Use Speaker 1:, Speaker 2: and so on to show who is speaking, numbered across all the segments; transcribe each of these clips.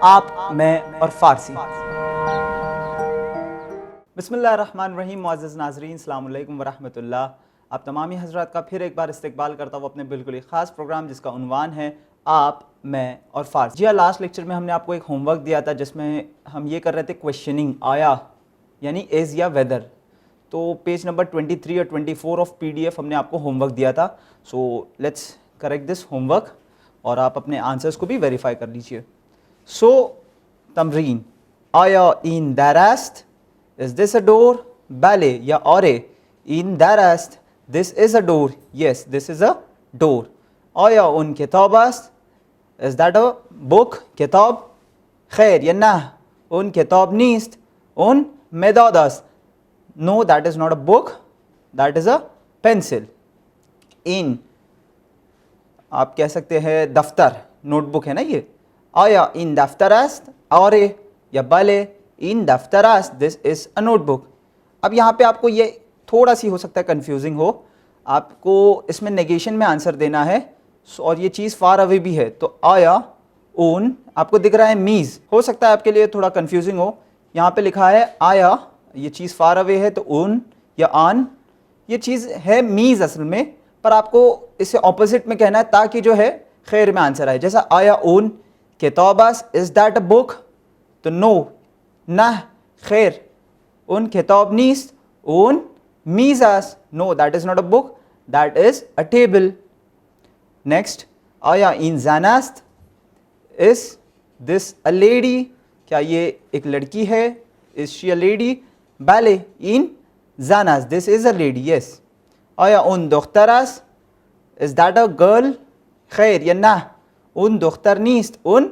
Speaker 1: आप, मैं और फारसी। बिस्मिल्लाहिर्रहमानिर्रहीम। मुअज़्ज़िज़ नाज़रीन, अस्सलाम वालेकुम वरहमतुल्लाह। आप तमामी हज़रात का फिर एक बार इस्तकबाल करता हूँ अपने बिल्कुल ही ख़ास प्रोग्राम जिसका उन्वान है आप, मैं और फारसी। जी हाँ, लास्ट लेक्चर में हमने आपको एक होमवर्क दिया था जिसमें हम ये कर रहे थे क्वेश्चनिंग आया यानी इज़ या वेदर। तो पेज नंबर 23 और 24 ऑफ PDF हमने आपको होमवर्क दिया था। So let's correct this homework और आप अपने आंसर्स को भी वेरीफाई कर लीजिए। सो तमरीन, आया इन दरास्त, इज दिस अ डोर? बाले या औरे, इन दरास्त, this is a door, yes this is a door. आया उन किताबास्त, इज दैट अ बुक? किताब। खैर या ना, उन किताब नीस्त, उन मेदादास्त, no that is not a book, that is a pencil. इन आप कह सकते हैं दफ्तर, नोटबुक है ना ये। आया इन दफ्तरास्त, औरे या बले इन दफ्तरास्त, दिस इज अ नोटबुक। अब यहाँ पे आपको ये थोड़ा सी हो सकता है कंफ्यूजिंग हो, आपको इसमें नेगेशन में आंसर देना है और ये चीज़ फार अवे भी है। तो आया उन, आपको दिख रहा है मीज़, हो सकता है आपके लिए थोड़ा कंफ्यूजिंग हो। यहाँ पे लिखा है आया, ये चीज़ फार अवे है, तो उन या आन, ये चीज़ है मीज़ असल में, पर आपको इसे ऑपोजिट में कहना है ताकि जो है खैर में आंसर आए। जैसा आया उन किताबास, इज दैट अ बुक? तो नो, ना, खैर। उन किताब नीस्त, उन मीज़ास, no that is not a book, that is a table. Next, आया इन जानास्त, इज दिस अ लेडी? क्या ये एक लड़की है? Is she a lady? बाले इन जानास, this is a lady, yes. आया उन दोख्तरास, इज दैट अ गर्ल? खैर या ना, उन दोख्तर नीस्त, उन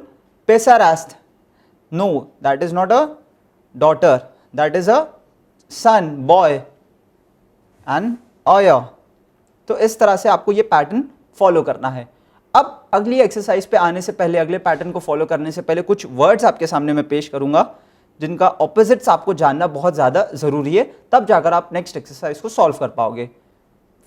Speaker 1: पेसरास्त, no that is not a daughter, that is a son, boy. And आया, तो इस तरह से आपको ये पैटर्न फॉलो करना है। अब अगली एक्सरसाइज पे आने से पहले, अगले पैटर्न को फॉलो करने से पहले कुछ वर्ड्स आपके सामने मैं पेश करूंगा जिनका ऑपोजिट्स आपको जानना बहुत ज़्यादा ज़रूरी है, तब जाकर आप नेक्स्ट एक्सरसाइज को सॉल्व कर पाओगे।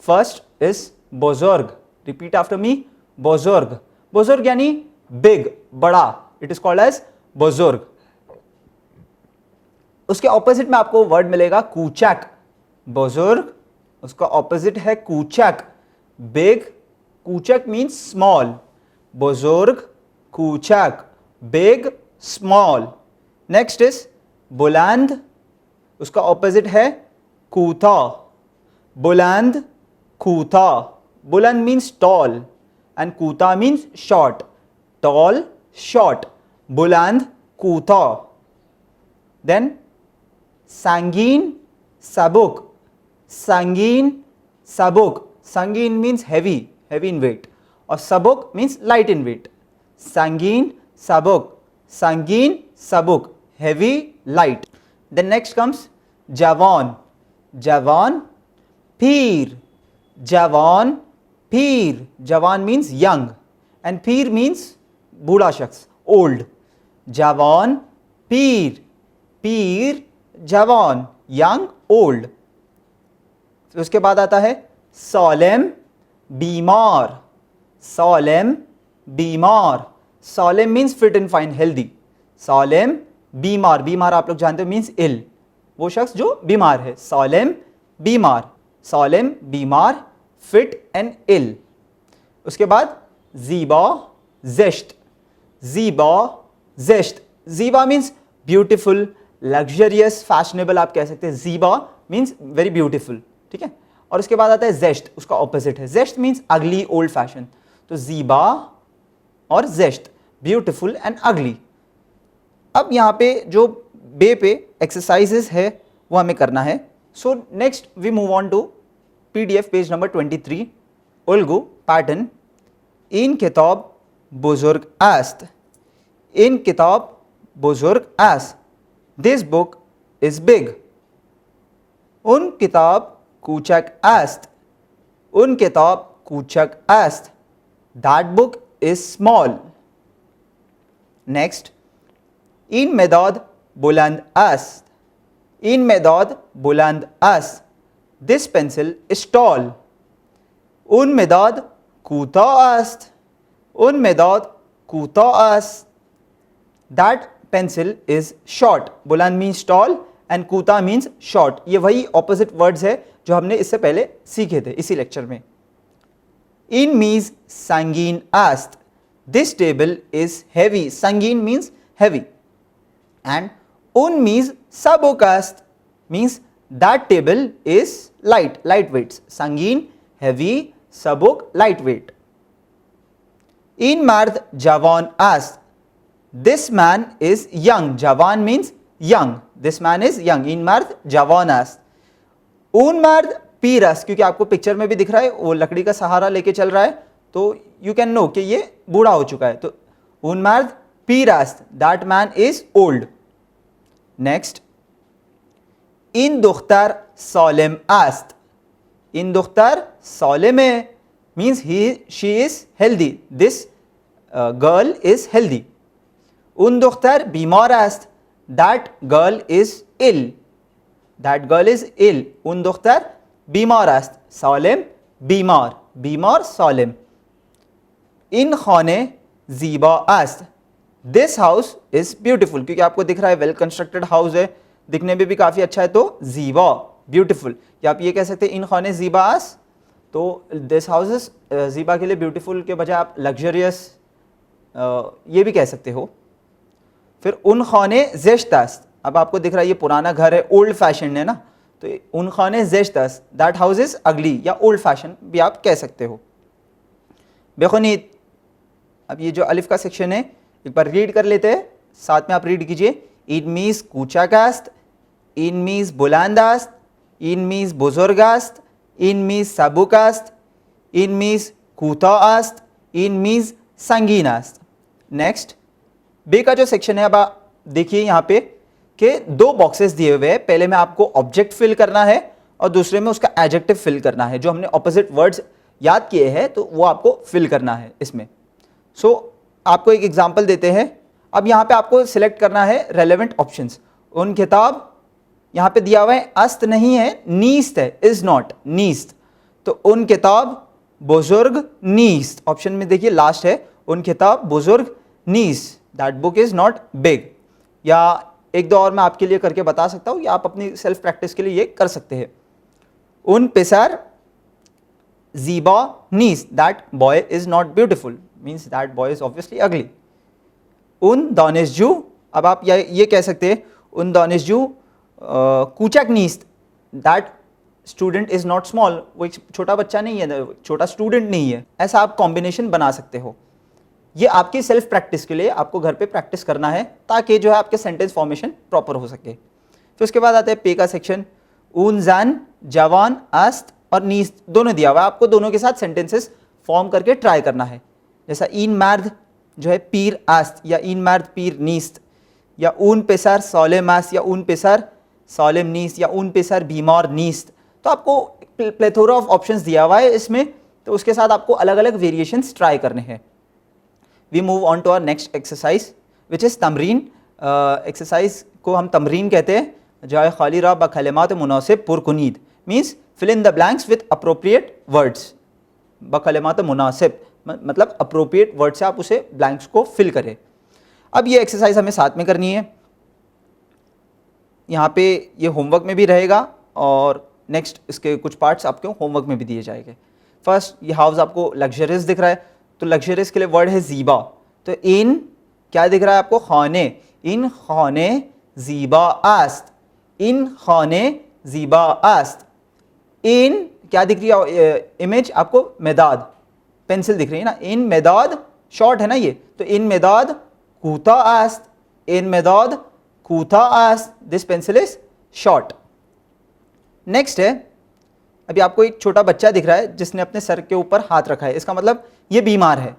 Speaker 1: फर्स्ट इज बुजुर्ग, रिपीट आफ्टर मी, बुजुर्ग। बुजुर्ग यानी बिग, बड़ा, इट इज कॉल्ड एज बुजुर्ग। उसके ऑपोजिट में आपको वर्ड मिलेगा कूचक। बुजुर्ग, उसका ऑपोजिट है कूचक, बिग। कूचक मीन्स स्मॉल, बुजुर्ग, कूचक, बिग, स्मॉल। नेक्स्ट इज बुलंद, उसका ऑपोजिट है कूथा, बुलंद, कूथा। बुलंद मीन्स टॉल एंड कूथा मीन्स शॉर्ट, टॉल, शॉर्ट, बुलंद, कूथा। देन संगीन, सबुक, संगीन, सबुक। संगीन means heavy, heavy in weight, और सबुक मीन्स लाइट इन वेट। संगीन, सबुक, संगीन, सबुक, heavy, light. Then next comes जवान, जवान, पीर, जवान, पीर। जवान मीन्स यंग एंड पीर मीन्स बूढ़ा शख्स, ओल्ड। जवान, पीर, पीर, जवान, यंग, ओल्ड। तो उसके बाद आता है सालेम, बीमार, सालेम, बीमार। Salem means fit and fine, healthy. Salem, बीमार, बीमार आप लोग जानते हो मीन्स इल, वो शख्स जो बीमार है। सालेम, बीमार, सालेम, बीमार, फिट एंड इल। उसके बाद ज़ीबा, ज़ेश्त, ज़ीबा, ज़ेश्त। ज़ीबा मीन्स ब्यूटीफुल, लग्जरियस, फैशनेबल आप कह सकते हैं। ज़ीबा मीन्स वेरी ब्यूटीफुल, ठीक है। और उसके बाद आता है ज़ेश्त, उसका ऑपोजिट है। ज़ेश्त मीन्स अगली, ओल्ड फैशन। तो ज़ीबा और ज़ेश्त, ब्यूटीफुल एंड अगली। अब यहाँ पे जो बे पे एक्सरसाइजेस है वो हमें करना है। So next we move on to PDF page number 23, उल्गू पैटर्न। इन किताब बुजुर्ग आस्त, इन किताब बुजुर्ग आस्त, दिस बुक इज बिग। उन किताब कूचक आस्त, उन किताब कूचक आस्त, that book is small. Next, इन मेदाद बुलंद आस्त, इन मेदाद बुलंद आस्त, दिस पेंसिल इज टॉल। उन मेदाद कूता आस्त, उन मेदाद कूता आस्त, दैट पेंसिल इज शॉर्ट। बुलंद मीन्स टॉल एंड कूता मीन्स शॉर्ट। ये वही ऑपोजिट वर्ड्स है जो हमने इससे पहले सीखे थे इसी लेक्चर में। इन मीन्स संगीन आस्त, दिस टेबल इज हैवी। संगीन मीन्स हैवी एंड उन मीन्स सबोकास्त means that table is light, light weights. संगीन, हैवी, सबुक, लाइट वेट। इन मर्द जवान आस्त, दिस मैन इज यंग। जवान means young, this man is young. इन मर्द जवान आस्त। उन मर्द पीरस, क्योंकि आपको पिक्चर में भी दिख रहा है वो लकड़ी का सहारा लेके चल रहा है, तो यू कैन नो कि ये बूढ़ा हो चुका है। तो उन मर्द पीरस, that man is old. Next, इन दुख्तर सॉलेम आस्त, इन दुख्तर सॉलेम means she is healthy, this girl is healthy. उन दुख्तर बीमार आस्त, that girl is ill, that girl is ill. उन दुख्तर बीमार आस्त, सॉलेम बीमार, बीमार सॉलेम। इन खाने जीबा आस्त, दिस हाउस इज ब्यूटिफुल, क्योंकि आपको दिख रहा है वेल कंस्ट्रक्टेड हाउस है, दिखने में भी काफ़ी अच्छा है, तो जीबा ब्यूटिफुल। या आप ये कह सकते हैं इन खाने जीबा आस्त, तो दिस हाउस इज जीबा के लिए ब्यूटिफुल के बजाय आप लग्जरियस ये भी कह सकते हो। फिर उन खाने ज़ेश्त आस्त, अब आपको दिख रहा है ये पुराना घर है, ओल्ड फैशन है ना, तो उन खाने ज़ेश्त आस्त, दैट हाउस इज अगली या ओल्ड फैशन भी आप कह सकते हो। बेखुनीत, अब ये जो अलिफ का सेक्शन है एक बार रीड कर लेते हैं, साथ में आप रीड कीजिए। इन मीज़ कूचाकास्त, इन मीज़ बुलंदास्त, इन मीज़ बुजुर्गास्त, इन मीज़ सबुकास्त, इन मीज़ कूताआस्त, इन मीज़ संगीनास्त। नेक्स्ट, बे का जो सेक्शन है, अब आप देखिए यहाँ पे कि दो बॉक्सेस दिए हुए हैं। पहले में आपको ऑब्जेक्ट फिल करना है और दूसरे में उसका एडजेक्टिव फिल करना है। जो हमने ऑपोजिट वर्ड्स याद किए हैं तो वो आपको फिल करना है इसमें। सो आपको एक एग्जांपल देते हैं। अब यहाँ पे आपको सिलेक्ट करना है रेलेवेंट ऑप्शंस। उन किताब यहाँ पे दिया हुआ है अस्त नहीं है, नीस्त है, इज नॉट, नीस्त। तो उन किताब बुजुर्ग नीस्त, ऑप्शन में देखिए लास्ट है, उन किताब बुजुर्ग नीस्त, that book is not big. या एक दो और मैं आपके लिए करके बता सकता हूँ, या आप अपनी सेल्फ प्रैक्टिस के लिए ये कर सकते हैं। उन पिसर जीबा नीस, that boy is not beautiful, means that boy is obviously ugly. उन दानिशजू, अब आप ये कह सकते हैं उन दानिशजू कूचक नीस्त, that student is not small, वो एक छोटा बच्चा नहीं है, छोटा स्टूडेंट नहीं है। ऐसा आप कॉम्बिनेशन बना सकते हो। ये आपकी सेल्फ प्रैक्टिस के लिए आपको घर पे प्रैक्टिस करना है ताकि जो है आपके सेंटेंस फॉर्मेशन प्रॉपर हो सके। फिर उसके बाद आता है पे का सेक्शन। ऊन जान जवान आस्त और नीस्त दोनों दिया हुआ है, आपको दोनों के साथ सेंटेंसेस फॉर्म करके ट्राई करना है। जैसा इन मर्द जो है पीर आस्त, या इन मर्द पीर नीस्त, या ऊन पेसर सॉलेम आस्त, या ऊन पेसर सॉलेम नीस्त, या ऊन पेसर बीमार नीस्त। तो आपको प्लेथोरा ऑफ ऑप्शंस दिया हुआ है इसमें, तो उसके साथ आपको अलग अलग वेरिएशंस ट्राई करने हैं। We move on to our next exercise which is तमरीन। एक्सरसाइज को हम तमरीन कहते हैं। जाए खाली रा बकलिमात मुनासिब पुरकुनीद, means fill in the blanks with appropriate words. बकलिमात मुनासिब मतलब अप्रोप्रिएट वर्ड से आप उसे ब्लैंक्स को फिल करें। अब ये एक्सरसाइज हमें साथ में करनी है। यहाँ पे ये होमवर्क में भी रहेगा और नेक्स्ट इसके कुछ पार्ट्स आपको होमवर्क में भी दिए जाएंगे। फर्स्ट, ये हाउस आपको लग्जरियस दिख रहा है, तो लग्जरियस के लिए वर्ड है जीबा। तो इन क्या दिख रहा है आपको? खाने। इन खाने जीबा आस्त, इन खाने जीबा आस्त। इन क्या दिख रही है इमेज आपको? मेदाद, पेंसिल दिख रही है ना। इन मेदाद शॉर्ट है ना ये, तो इन मेदाद कूता आस्त, इन मेदाद कूता आस्त, this pencil is short. Next है, अभी आपको एक छोटा बच्चा दिख रहा है जिसने अपने सर के ऊपर हाथ रखा है, इसका मतलब ये बीमार है।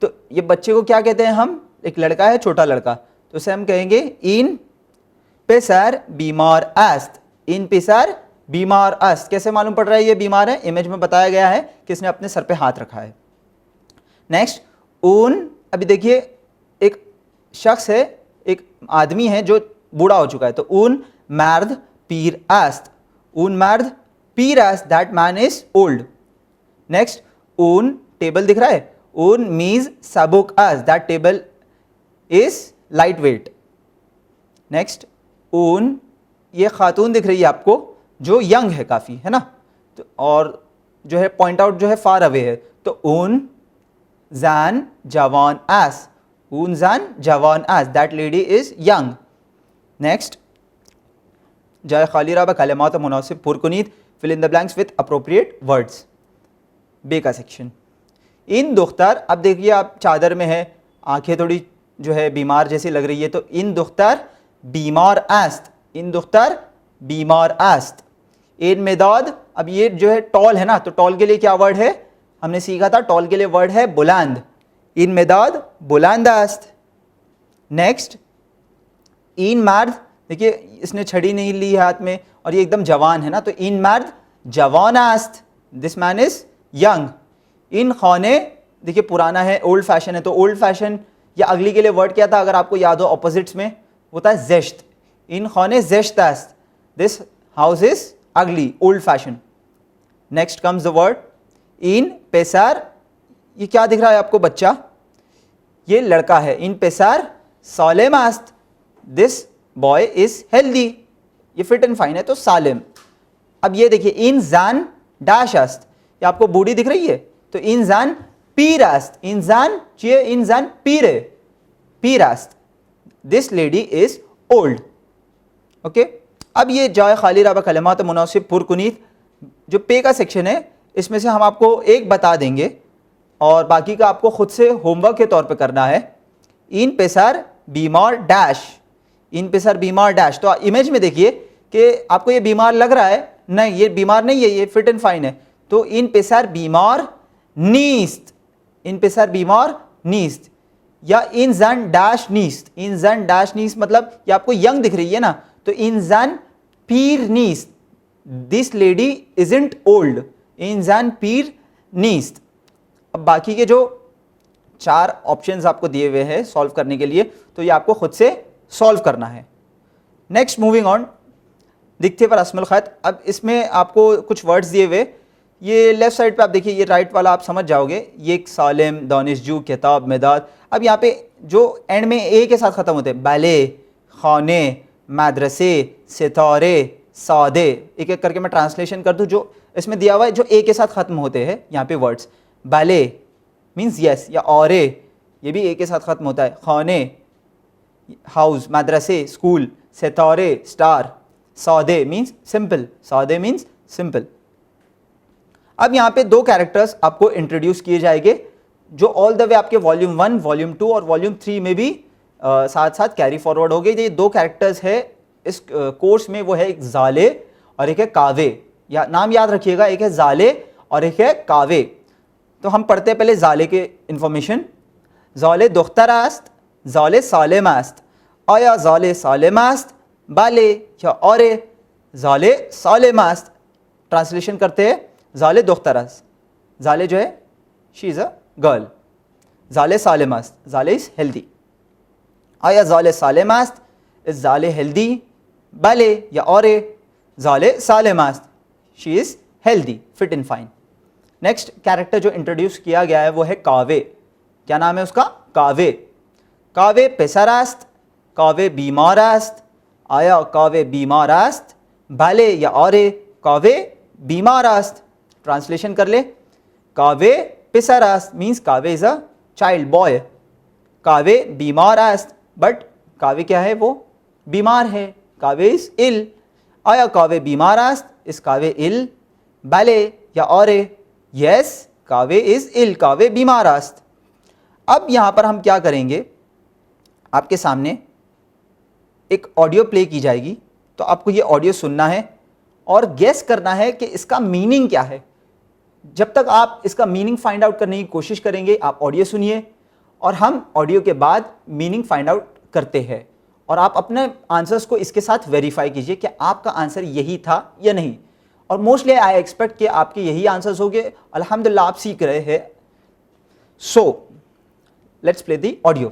Speaker 1: तो ये बच्चे को क्या कहते हैं हम? एक लड़का है, छोटा लड़का, तो उसे हम कहेंगे इन पेसर बीमार आस्त, इन पेसर बीमार आस्त। कैसे मालूम पड़ रहा है ये बीमार है? इमेज में बताया गया है कि इसने अपने सर पे हाथ रखा है। नेक्स्ट, उन, अभी देखिए एक शख्स है, एक आदमी है जो बूढ़ा हो चुका है, तो उन मर्द पीर आस्त, उन मर्द पीर आस्त, that man is old. Next, उन टेबल दिख रहा है, उन मीज सबुक आस्त, that table is light weight. Next ऊन, ये खातून दिख रही है आपको जो यंग है काफ़ी, है ना, तो और जो है पॉइंट आउट जो है फार अवे है, तो ऊन जैन जवान एस, ऊन जैन जवान एस, that lady is young. Next जाए खाली रहा कलमात मुनासिब पुरकुनीत, fill in the blanks with appropriate words. बे का सेक्शन, इन दुख्तर, अब देखिए आप चादर में है, आंखें थोड़ी जो है बीमार जैसी लग रही है, तो इन दुख्तर बीमार आस्त, इन दुख्तर बीमार आस्त। इन मेदाद, अब ये जो है टॉल है ना, तो टॉल के लिए क्या वर्ड है, हमने सीखा था टॉल के लिए वर्ड है बुलंद, इन मेदाद बुलंद आस्त। नेक्स्ट इन मर्द, देखिए इसने छड़ी नहीं ली है हाथ में और ये एकदम जवान है ना, तो इन मर्द जवान आस्त, दिस मैन इज यंग। इन खाने, देखिए पुराना है, ओल्ड फैशन है, तो ओल्ड फैशन या अगली के लिए वर्ड क्या था अगर आपको याद हो ऑपोजिट्स में, वो था जेश्त। इन खाने जेश्त आस्त, this house is ugly, old fashion. Next comes the word इन पेसार, ये क्या दिख रहा है आपको बच्चा, ये लड़का है, इन पेसार सालेम आस्त, दिस बॉय इज हेल्दी, ये फिट एंड फाइन है तो सालिम। अब ये देखिए इन जान डैश आस्त, ये आपको बूढ़ी दिख रही है, तो इन जान पीर आस्त, इन जान चाहिए, इन जान पीरे, पीर आस्त, this lady is old. Okay, अब ये जाए खाली रहा कलमात मुनासिब पुरकुनीत, जो पे का सेक्शन है इसमें से हम आपको एक बता देंगे और बाकी का आपको खुद से होमवर्क के तौर पे करना है। इन पेसर बीमार डैश, इन पेसर बीमार डैश, तो इमेज में देखिए कि आपको ये बीमार लग रहा है, नहीं ये बीमार नहीं है, ये फिट एंड फाइन है, तो इन पेसर बीमार नीस्त, इन पेसर बीमार नीस्त, या इन जन डैश नीस्त, इन जन डैश नीस्त मतलब ये आपको यंग दिख रही है ना, तो इन जन पीर नीस्त, दिस लेडी इजंट ओल्ड, इन जन पीर नीस्त। अब बाकी के जो 4 ऑप्शंस आपको दिए हुए हैं सॉल्व करने के लिए, तो ये आपको खुद से सॉल्व करना है। नेक्स्ट मूविंग ऑन, दिखते पर रस्मुल खत, अब इसमें आपको कुछ वर्ड्स दिए हुए, ये लेफ्ट साइड पे आप देखिए, ये राइट वाला आप समझ जाओगे, ये एक सालिम, दानिशजू, किताब, मेदाद। अब यहाँ पे जो एंड में ए के साथ ख़त्म होते हैं, बैले, खाने, मदरसे, सितारे, सादे, एक एक करके मैं ट्रांसलेशन कर दूँ, जो इसमें दिया हुआ है जो ए के साथ ख़त्म होते हैं यहाँ पे वर्ड्स, बैले मीन्स यस, या औरे, ये भी ए के साथ ख़त्म होता है, खाने हाउस, मदरसे स्कूल, सितारे स्टार, सादे मीन्स सिंपल, सादे मीन्स सिंपल। अब यहाँ पे 2 कैरेक्टर्स आपको इंट्रोड्यूस किए जाएंगे जो ऑल द वे आपके वॉल्यूम 1, वॉल्यूम 2 और वॉल्यूम 3 में भी साथ साथ कैरी फॉरवर्ड हो गए। ये 2 कैरेक्टर्स है इस कोर्स में, वो है एक जाले और एक है कावे, या नाम याद रखिएगा, एक है जाले और एक है कावे। तो हम पढ़ते हैं पहले जाले के इंफॉर्मेशन। जाले दुख्तर आस्त, जाले सालेम आस्त, आया जाले सालेम आस्त, बाले या औरे, जाले सालेम आस्त। ट्रांसलेशन करते हैं, जाले दुख्तर आस्त, जाले जो है शी इज़ अ गर्ल, जाले सालेम आस्त, जाले इज़ हेल्दी, आया जाले सालेम आस्त, इज़ जाले हेल्दी, बाले या औरे, जाले सालेम आस्त, she is healthy, fit and fine. Next character जो इंट्रोड्यूस किया गया है वो है कावे। क्या नाम है उसका? कावे। कावे पेसरास्त, कावे बीमारास्त, आया कावे बीमारास्त, भले या औरे, कावे बीमारास्त। ट्रांसलेशन कर ले, कावे पेसरास्त मीन्स कावे इज अ चाइल्ड बॉय, कावे बीमारास्त बट कावे क्या है, वो बीमार है, कावे इज इल, आया कावे बीमारास्त, इस कावे इल, भले या औरे, यस कावे इज इल, कावे बीमारास्त। अब यहां पर हम क्या करेंगे, आपके सामने एक ऑडियो प्ले की जाएगी, तो आपको ये ऑडियो सुनना है और गेस करना है कि इसका मीनिंग क्या है। जब तक आप इसका मीनिंग फाइंड आउट करने की कोशिश करेंगे, आप ऑडियो सुनिए और हम ऑडियो के बाद मीनिंग फाइंड आउट करते हैं, और आप अपने आंसर्स को इसके साथ वेरीफाई कीजिए कि आपका आंसर यही था या नहीं। और मोस्टली आई एक्सपेक्ट कि आपके यही आंसर्स होंगे। अल्हम्दुलिल्लाह आप सीख रहे हैं। So let's play the audio.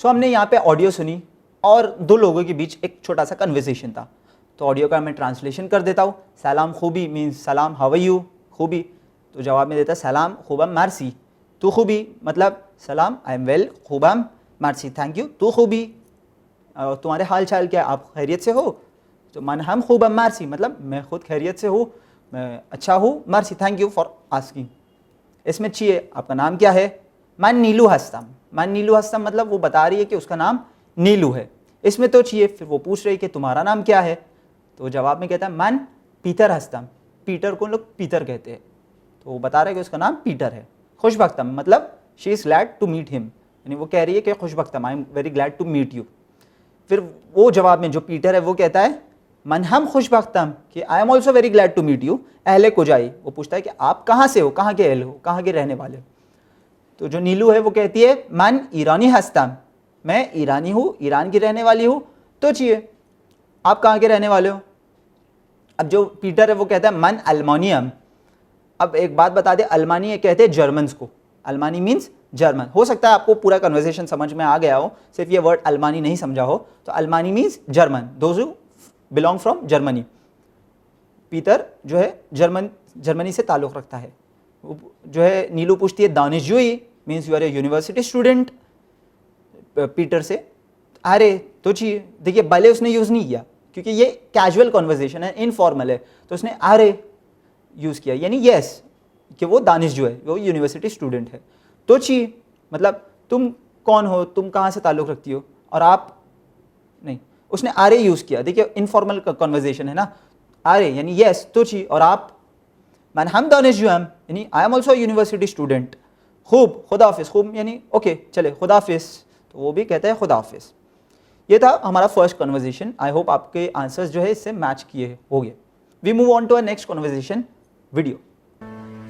Speaker 1: सो हमने यहाँ पे ऑडियो सुनी और दो लोगों के बीच एक छोटा सा कन्वर्सेशन था। तो ऑडियो का मैं ट्रांसलेशन कर देता हूँ। सलाम खूबी मीन्स सलाम हाउ आर यू, खूबी तो जवाब में देता है सलाम खूबम मार्सी। तू खूबी मतलब सलाम आई एम वेल, खूबम मार्सी थैंक यू, तू खूबी तुम्हारे हाल चाल क्या, आप खैरियत से हो। तो मन हम खूबम मार्सी मतलब मैं खुद खैरियत से हूँ, मैं अच्छा हूँ, मार्सी थैंक यू फॉर आस्किंग। इसमें चाहिए आपका नाम क्या है, मन नीलू हस्तम। मन नीलू हस्तम मतलब वो बता रही है कि उसका नाम नीलू है। इसमें तो चाहिए, फिर वो पूछ रही है कि तुम्हारा नाम क्या है। तो जवाब में कहता है मन पीटर हस्तम। पीटर को लोग पीटर कहते हैं, तो वो बता रहा है कि उसका नाम पीटर है। खुशबख्तम मतलब she is glad to meet him, यानी वो कह रही है कि खुशबख्तम I am very glad to meet you. फिर वो जवाब में जो पीटर है वो कहता है मन हम खुशबख्तम कि I am also very glad to meet you. अहले कोजाई वो पूछता है कि आप कहाँ से हो, कहाँ के अहल हो, कहाँ के रहने वाले हो। तो जो नीलू है वो कहती है मन ईरानी हस्तम, मैं ईरानी हूँ, ईरान की रहने वाली हूँ। तो चाहिए आप कहाँ के रहने वाले हो। अब जो पीटर है वो कहता है मन अल्मानियम। अब एक बात बता दे, अल्मानी कहते हैं जर्मन्स को, अल्मानी मीन्स जर्मन। हो सकता है आपको पूरा कन्वर्सेशन समझ में आ गया हो, सिर्फ ये वर्ड अल्मानी नहीं समझा हो। तो अल्मानी means German, those who belong from Germany. Peter जो है जर्मनी से ताल्लुक़ रखता है। जो है नीलू पूछती है दानिशजोई means you are a university student. Peter से अरे तो चाहिए, देखिए भले उसने यूज़ नहीं किया क्योंकि ये कैजुअल कॉन्वर्जेशन है, इनफॉर्मल है, तो उसने अरे यूज़ किया, यानी यस कि वो दानिश जो है वो यूनिवर्सिटी स्टूडेंट है। तो चाहिए मतलब तुम कौन हो, तुम कहाँ से ताल्लुक़ रखती हो, और आप नहीं, उसने आरे यूज़ किया। देखिए इनफॉर्मल कॉन्वर्जेशन है ना, आरे यानी यस तो चाहिए, और आप मन हम दानिश जो हम यानी आई एम ऑल्सो यूनिवर्सिटी स्टूडेंट। खूब खुदाफिज, खूब यानी ओके चले खुदाफिज, तो वो भी कहते हैं खुदाफिज। ये था हमारा फर्स्ट कन्वर्सेशन। आई होप आपके आंसर्स जो है इससे मैच किए हो गए। We move on to a next conversation video.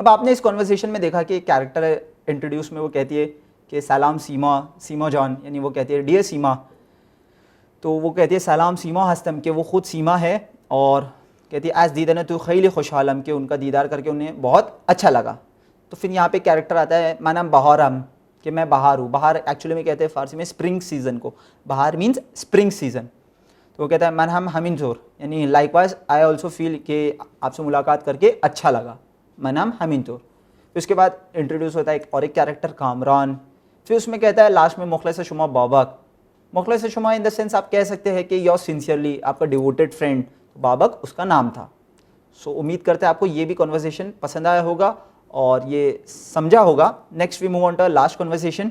Speaker 1: अब आपने इस कॉन्वर्सेशन में देखा कि कैरेक्टर इंट्रोड्यूस में वो कहती है कि सलाम सीमा, सीमा जान यानी वो कहती है डियर सीमा। तो वो कहती है सलाम सीमा हस्तम कि वो ख़ुद सीमा है, और कहती है एज दीदन तो खैली खुशहालम कि उनका दीदार करके उन्हें बहुत अच्छा लगा। तो फिर यहाँ पे कैरेक्टर आता है माना बहारम कि मैं बाहर हूँ। बाहर एक्चुअली में कहते हैं फ़ारसी में स्प्रिंग सीज़न को, बाहर मीन्स स्प्रिंग सीज़न। तो वो कहता है मन हम हमिन जोर यानी लाइकवाइज आई ऑल्सो फील कि आपसे मुलाकात करके अच्छा लगा, मन हम हमिन जोर। फिर उसके बाद इंट्रोड्यूस होता है एक और एक कैरेक्टर कामरान। फिर उसमें कहता है लास्ट में मुखलिस शुमा बाबक। मुखलिस शुमा इन द सेंस आप कह सकते हैं कि योर सिंसियरली, आपका डिवोटेड फ्रेंड। तो बाबक उसका नाम था। सो उम्मीद करते हैं आपको ये भी कन्वर्सेशन पसंद आया होगा और ये समझा होगा। Next we move on to last conversation.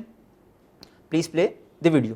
Speaker 1: Please play the video.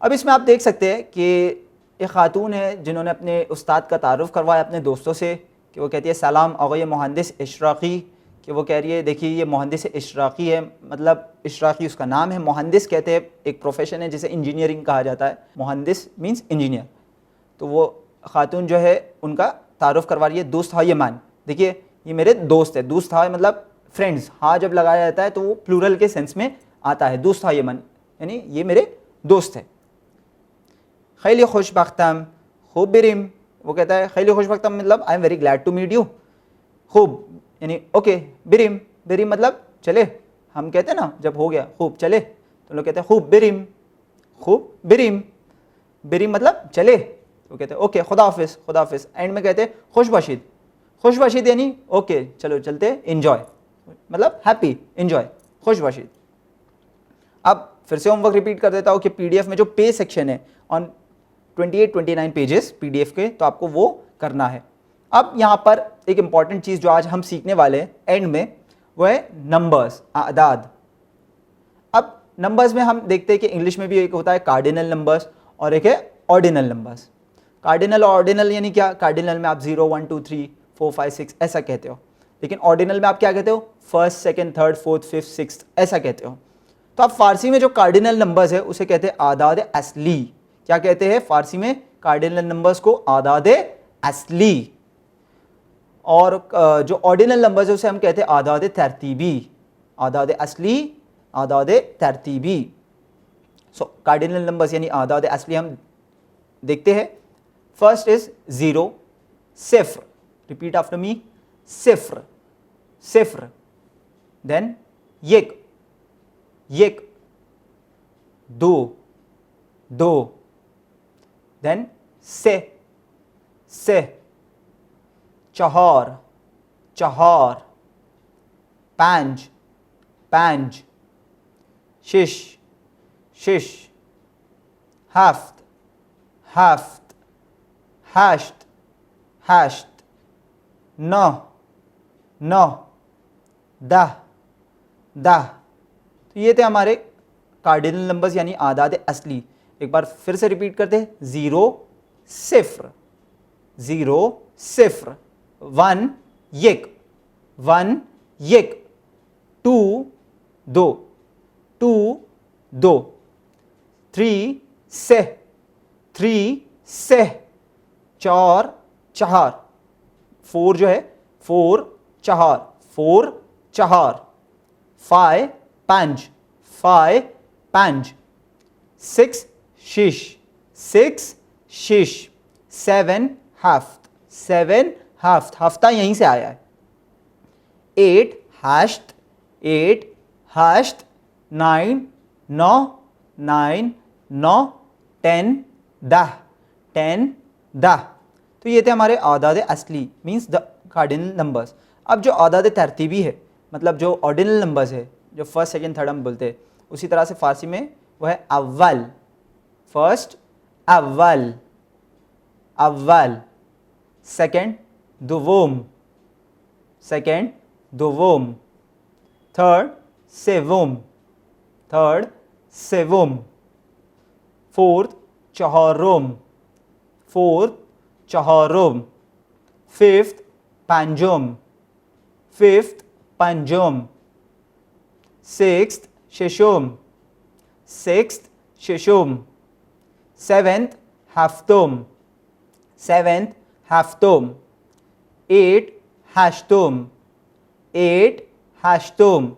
Speaker 1: अब इसमें आप देख सकते हैं कि एक खातून है जिन्होंने अपने उस्ताद का तारुफ़ करवाया अपने दोस्तों से, कि वो कहती है सलाम आग़ाय मुहंदिस इशराक़ी, कि वो कह रही है देखिए ये मुहंदिस इशराक़ी है, मतलब इशराक़ी उसका नाम है। मुहंदिस कहते हैं एक प्रोफेशन है जिसे इंजीनियरिंग कहा जाता है। मुहंदिस मीन्स इंजीनियर। तो वो खातून जो है उनका तारुफ़ करवा रही है दोस्त हा यमान। देखिए ये मेरे दोस्त है, दोस्त हा मतलब फ्रेंड्स, हाँ जब लगाया जाता है तो वो प्लूरल के सेंस में आता है, दोस्त हा यमन यानी ये मेरे दोस्त है। खैली खुशबख्तम खूब बिरिम, वो कहता है खैली खुशबख्तम मतलब I am very glad to meet you. खूब यानी ओके, बिरिम, बिरिम मतलब चले, हम कहते हैं ना जब हो गया खूब चले, तो लोग कहते हैं खूब बिरिम, खूब बिरिम, बिरिम मतलब चले, तो कहते हैं ओके खुदा हाफिज़, खुदा हाफिज़। एंड में कहते हैं खुशबशीद, खुशबशीद यानी ओके चलो चलते, इन्जॉय मतलब हैप्पी, इन्जॉय, खुशबशीद। अब फिर से होमवर्क रिपीट कर देता हूँ कि पीडीएफ में जो पे सेक्शन है ऑन 28-29 पेजेस पीडीएफ के, तो आपको वो करना है। अब यहाँ पर एक इम्पॉर्टेंट चीज़ जो आज हम सीखने वाले हैं एंड में, वो है नंबर्स, आदाद। अब नंबर्स में हम देखते हैं कि इंग्लिश में भी एक होता है कार्डिनल नंबर्स और एक है ऑर्डिनल नंबर्स। कार्डिनल और ऑर्डिनल यानी क्या, कार्डिनल में आप 0 1 2 3 4 5 6 ऐसा कहते हो, लेकिन ऑर्डिनल में आप क्या कहते हो, first second third fourth fifth sixth ऐसा कहते हो। तो आप फारसी में जो कार्डिनल नंबर्स है उसे कहते हैं आदाद असली। क्या कहते हैं फारसी में, कार्डिनल नंबर्स को आदाद असली। और जो ऑर्डिनल नंबर्स है उसे हम कहते हैं आदाद तरतीबी। आदाद असली, आदाद तरतीबी। सो कार्डिनल नंबर्स यानी आदाद असली हम देखते हैं। फर्स्ट इज 0, सिफ्र, रिपीट आफ्टर मी, सिफ्र, सिफ्र। देन एक, एक, दो, दो। देन से, चहार, चहार। पांच, पांच। शिश, शिश। हफ्त, हफ्त। हश्त, हश्त। नौ, नौ। दह, दह। तो ये थे हमारे कार्डिनल नंबर्स यानी आदाद असली। एक बार फिर से रिपीट करते हैं, 0 सिफ्र, 0 सिफ्र। 1 एक, 1 एक। 2 दो, 2 दो। 3 से, 3 से। 4 चहार, 4 जो है 4 चहार, 4 चहार। 5 पांच, 5 पांच। 6 शिश, 6 शिश। 7 हफ्त, 7 हफ्त, हफ्ता यहीं से आया है। 8 हश्त, 8 हश्त। 9 9, 9 9। 10 दह, 10 दह। तो ये थे हमारे आदाद असली मीन्स द कार्डिनल नंबर्स। अब जो आदाद तरतीबी है, मतलब जो ऑर्डिनल नंबर्स है, जो फर्स्ट सेकंड थर्ड हम बोलते हैं, उसी तरह से फारसी में वो है अव्वल, फर्स्ट अव्वल, अव्वल। सेकंड दुवुम, सेकंड दुवुम। थर्ड सेवुम, थर्ड सेवुम। फोर्थ चहारुम, फोर्थ चहारुम। फिफ्थ पंजुम, फिफ्थ पंजुम। सिक्स्थ शिशुम, सिक्स्थ शिशुम। सेवेंथ हफ्तुम, सेवेंथ हफ्तुम। 8 हश्तुम, 8 हश्तुम।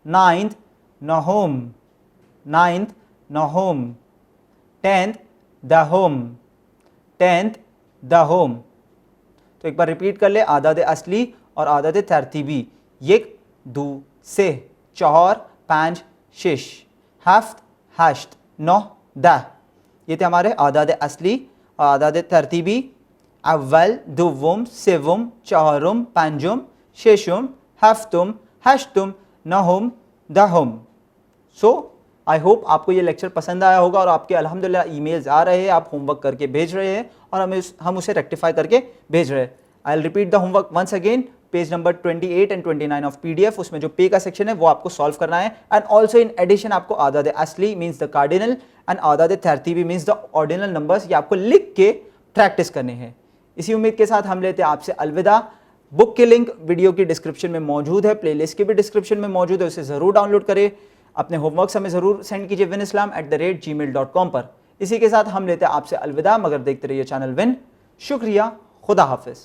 Speaker 1: 9th नहुम, 9th नहुम। 10th दहुम, 10th दहुम। तो एक बार रिपीट कर ले, आदाद असली और आदाद तरतीबी। एक, दो, से, चौर, पाँच, शिश, हफ्त, हश्त, नौ, दह। ये थे हमारे आदाद असली और आदाद तरतीबी। अव्वल, दुव्वुम, सिवुम, चौरुम, पंजुम, शिशुम, हफ्तुम, हश्तुम, नहुम, दहुम। सो आई होप आपको ये लेक्चर पसंद आया होगा और आपके अल्हम्दुलिल्लाह ईमेल्स आ रहे हैं, आप होमवर्क करके भेज रहे हैं और हम उसे रेक्टिफाई करके भेज रहे हैं। I will repeat the homework once again. Page number 28 and 29 of PDF, उसमें जो पे का सेक्शन है वो आपको सॉल्व करना है। एंड ऑल्सो इन एडिशन आपको आदाद असली मीन्स द कार्डिनल एंड आदाद तरतीबी मीन्स द ऑर्डिनल नंबर्स, ये आपको लिख के प्रैक्टिस करने हैं। इसी उम्मीद के साथ हम लेते हैं आपसे अलविदा। बुक की लिंक वीडियो की डिस्क्रिप्शन में मौजूद है, प्लेलिस्ट की भी डिस्क्रिप्शन में मौजूद है, उसे ज़रूर डाउनलोड करें। अपने होमवर्क हमें ज़रूर सेंड कीजिए winislam@gmail.com पर। इसी के साथ हम लेते हैं आपसे अलविदा, मगर देखते रहिए चैनल विन। शुक्रिया, खुदा हाफिज़।